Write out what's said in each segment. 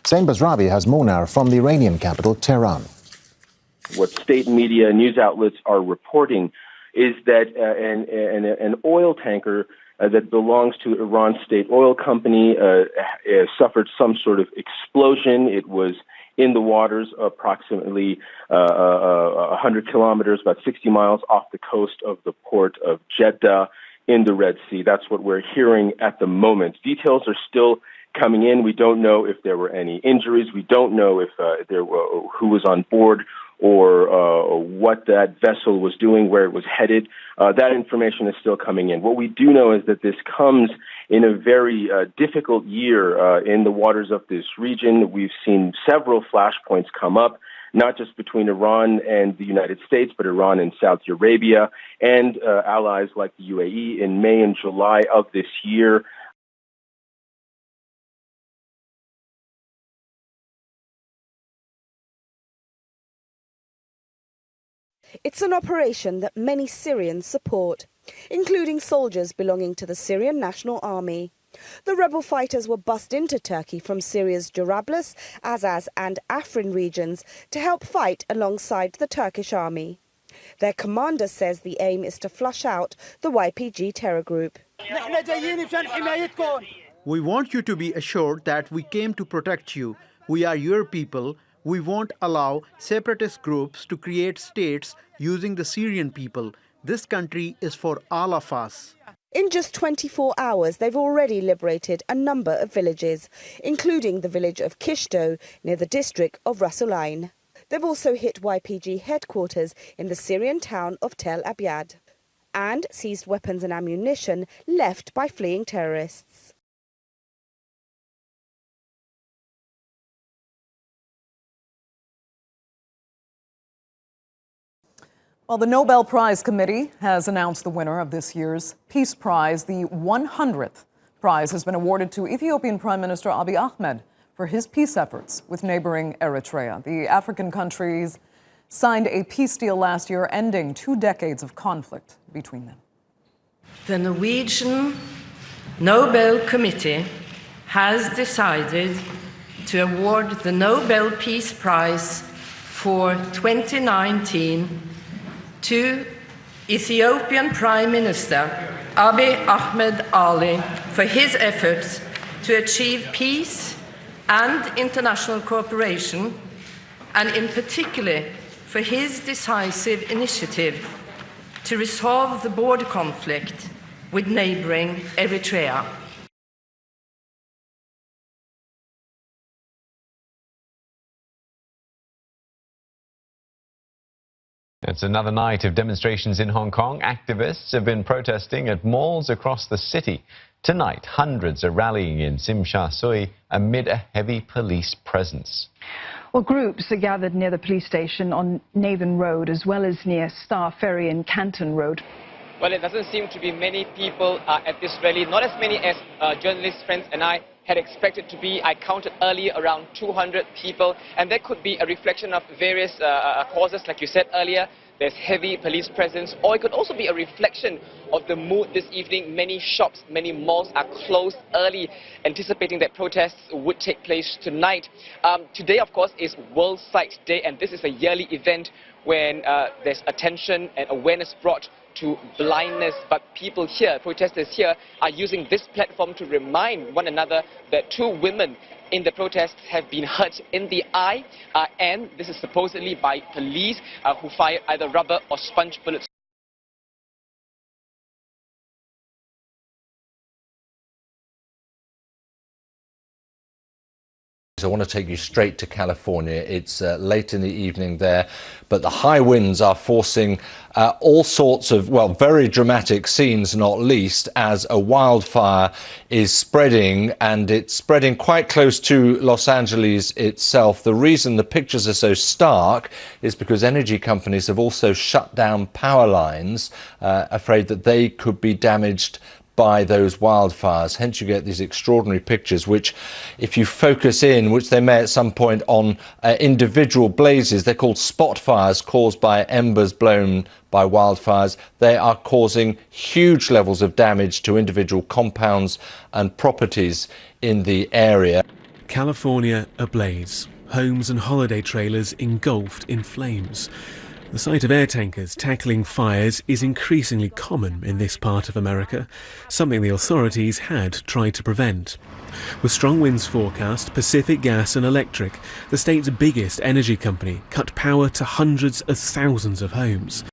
Zain Basravi has more now from the Iranian capital, Tehran. What state media news outlets are reporting is that an oil tanker that belongs to Iran's state oil company suffered some sort of explosion. It was in the waters approximately 100 kilometers, about 60 miles off the coast of the port of Jeddah in the Red Sea. That's what we're hearing at the moment. Details are still coming in. We don't know if there were any injuries. We don't know if who was on board or what that vessel was doing, where it was headed. That information is still coming in. What we do know is that this comes in a very difficult year in the waters of this region. We've seen several flashpoints come up, not just between Iran and the United States, but Iran and Saudi Arabia and allies like the UAE in May and July of this year. It's an operation that many Syrians support, including soldiers belonging to the Syrian National Army. The rebel fighters were bussed into Turkey from Syria's Jarablus, Azaz and Afrin regions to help fight alongside the Turkish army. Their commander says the aim is to flush out the YPG terror group. We want you to be assured that we came to protect you. We are your people. We won't allow separatist groups to create states using the Syrian people. This country is for all of us. In just 24 hours, they've already liberated a number of villages, including the village of Kishto near the district of Ras Al Ain. They've also hit YPG headquarters in the Syrian town of Tel Abyad and seized weapons and ammunition left by fleeing terrorists. Well, the Nobel Prize Committee has announced the winner of this year's Peace Prize. The 100th prize has been awarded to Ethiopian Prime Minister Abiy Ahmed for his peace efforts with neighboring Eritrea. The African countries signed a peace deal last year, ending 2 decades of conflict between them. The Norwegian Nobel Committee has decided to award the Nobel Peace Prize for 2019 to Ethiopian Prime Minister Abiy Ahmed Ali for his efforts to achieve peace and international cooperation, and in particular for his decisive initiative to resolve the border conflict with neighboring Eritrea. It's another night of demonstrations in Hong Kong. Activists have been protesting at malls across the city. Tonight, hundreds are rallying in Tsim Sha Tsui amid a heavy police presence. Well, groups are gathered near the police station on Nathan Road as well as near Star Ferry and Canton Road. Well, it doesn't seem to be many people at this rally, not as many as journalist friends and I had expected to be. I counted earlier around 200 people, and there could be a reflection of various causes, like you said earlier. There's heavy police presence, or it could also be a reflection of the mood this evening. Many shops, many malls are closed early, anticipating that protests would take place tonight. Today, of course, is World Sight Day, and this is a yearly event when there's attention and awareness brought to blindness, but people here, protesters here, are using this platform to remind one another that 2 women in the protests have been hurt in the eye, and this is supposedly by police who fired either rubber or sponge bullets. I want to take you straight to California. It's late in the evening there, but the high winds are forcing all sorts of, well, very dramatic scenes, not least as a wildfire is spreading, and it's spreading quite close to Los Angeles itself. The reason the pictures are so stark is because energy companies have also shut down power lines, afraid that they could be damaged by those wildfires. Hence you get these extraordinary pictures which, if you focus in, which they may at some point, on individual blazes, they're called spot fires caused by embers blown by wildfires. They are causing huge levels of damage to individual compounds and properties in the area. California ablaze, homes and holiday trailers engulfed in flames. The sight of air tankers tackling fires is increasingly common in this part of America, something the authorities had tried to prevent. With strong winds forecast, Pacific Gas and Electric, the state's biggest energy company, cut power to hundreds of thousands of homes.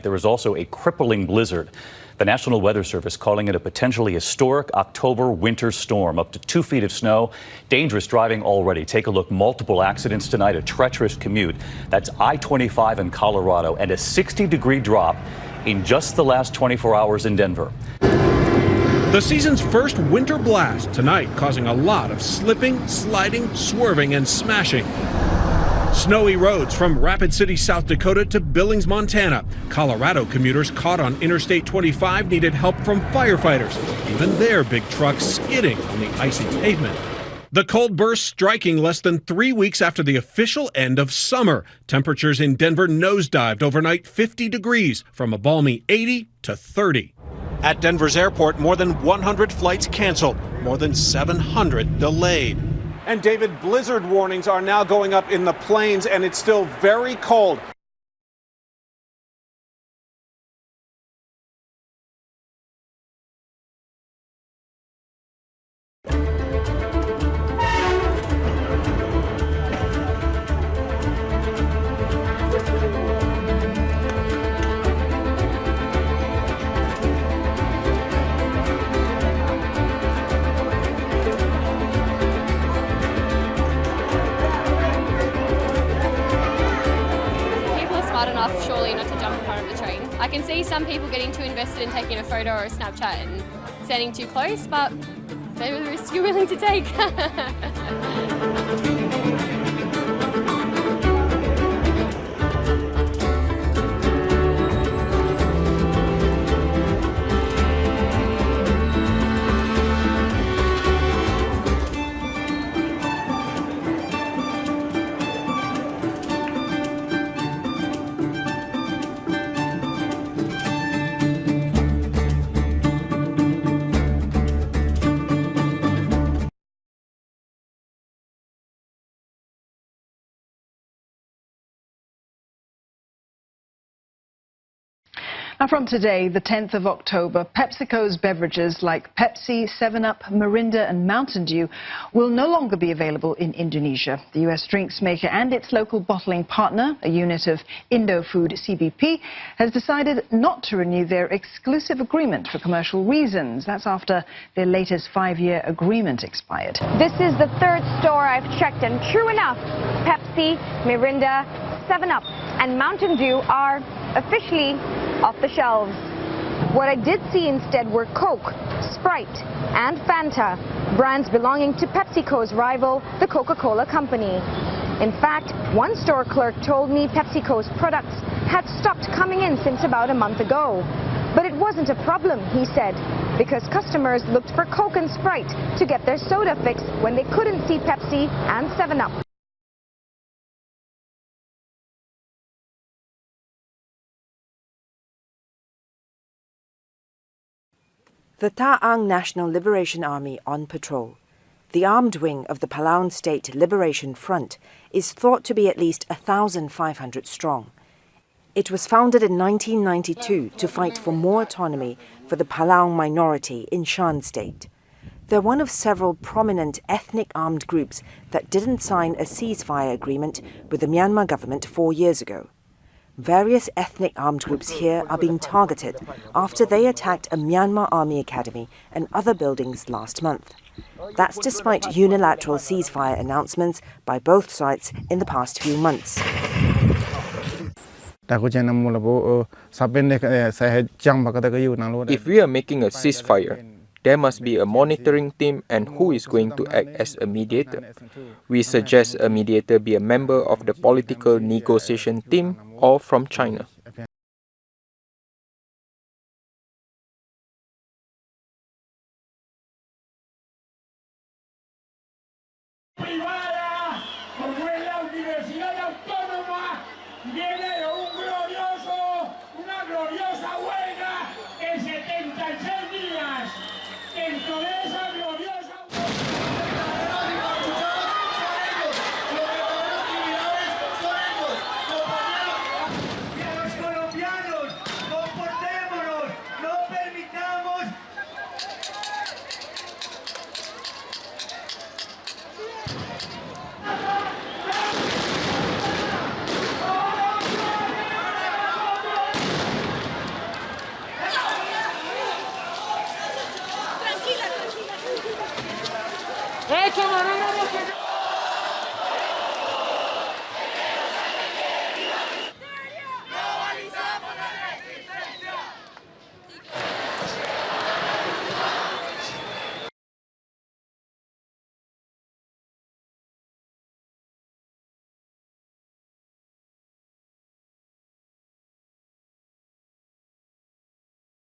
There was also a crippling blizzard. The National Weather Service calling it a potentially historic October winter storm. Up to 2 feet of snow, dangerous driving already. Take a look, multiple accidents tonight, a treacherous commute. That's I-25 in Colorado and a 60-degree drop in just the last 24 hours in Denver. The season's first winter blast tonight, causing a lot of slipping, sliding, swerving, and smashing. Snowy roads from Rapid City, South Dakota to Billings, Montana. Colorado commuters caught on Interstate 25 needed help from firefighters. Even their big trucks skidding on the icy pavement. The cold burst striking less than 3 weeks after the official end of summer. Temperatures in Denver nosedived overnight 50 degrees from a balmy 80 to 30. At Denver's airport, more than 100 flights canceled, more than 700 delayed. And David, blizzard warnings are now going up in the plains, and it's still very cold. Surely not to jump in front of the train. I can see some people getting too invested in taking a photo or a Snapchat and standing too close, but they're the risk you're willing to take. Now from today, the 10th of October, PepsiCo's beverages like Pepsi, 7-Up, Mirinda and Mountain Dew will no longer be available in Indonesia. The U.S. drinks maker and its local bottling partner, a unit of Indofood CBP, has decided not to renew their exclusive agreement for commercial reasons. That's after their latest 5-year agreement expired. This is the third store I've checked, and true enough, Pepsi, Mirinda, 7-Up and Mountain Dew are officially off the shelves. What I did see instead were Coke, Sprite and Fanta, brands belonging to PepsiCo's rival, the Coca-Cola Company. In fact, one store clerk told me PepsiCo's products had stopped coming in since about a month ago. But it wasn't a problem, he said, because customers looked for Coke and Sprite to get their soda fix when they couldn't see Pepsi and 7-Up. The Ta'ang National Liberation Army on patrol. The armed wing of the Palauan State Liberation Front is thought to be at least 1,500 strong. It was founded in 1992 to fight for more autonomy for the Palauan minority in Shan State. They're one of several prominent ethnic armed groups that didn't sign a ceasefire agreement with the Myanmar government 4 years ago. Various ethnic armed groups here are being targeted after they attacked a Myanmar army academy and other buildings last month. That's despite unilateral ceasefire announcements by both sides in the past few months. If we are making a ceasefire, there must be a monitoring team, and who is going to act as a mediator? We suggest a mediator be a member of the political negotiation team or from China. ¡Hecho, Manolo!